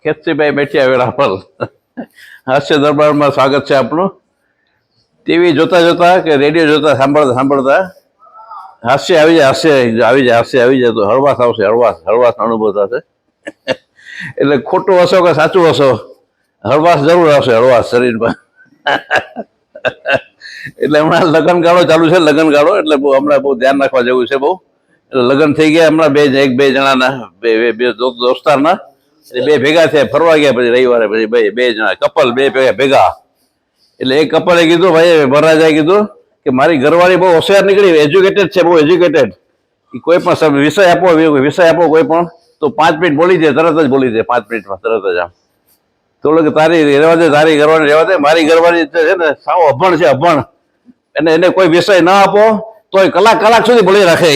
ખેતસીભાઈ બેઠિયા વેળાપલ હાસ્ય દરબારમાં સ્વાગત છે આપનું. ટીવી જોતા જોતા કે રેડિયો જોતા સાંભળતા સાંભળતા હાસ્ય આવી જાય, હાસ્ય આવી જાય તો હળવાશ આવશે, હળવાશનો અનુભવ થશે. એટલે ખોટું હશો કે સાચું હશો, હળવાશ જરૂર આવશે, હળવાશ શરીરમાં. એટલે હમણાં લગ્નગાળો ચાલુ છે, લગ્નગાળો એટલે હમણાં બહુ ધ્યાન રાખવા જેવું છે બહુ. એટલે લગ્ન થઈ ગયા હમણાં બે જણાના, બે દોસ્તારના. બે ભેગા થયા, ફરવા ગયા પછી રવિવારે, પછી બે જણા કપલ બે ભેગા. એટલે એક કપલે કીધું, ભાઈ વરરાજાએ કીધું કે મારી ઘરવાળી બહુ હોશિયાર નીકળી, એજ્યુકેટેડ છે, બહુ એજ્યુકેટેડ. કોઈ પણ વિષય આપો કોઈ પણ તો 5 મિનિટ બોલી દે, તરત જ બોલી દે, 5 મિનિટમાં તરત જ. આમ તો કે તારી રહેવા દે, તારી ઘરવાળી રહેવા દે, મારી ઘરવાળી છે ને સાવ અભણ છે, અભણ. અને એને કોઈ વિષય ના આપો તો કલાક સુધી બોલી રાખે.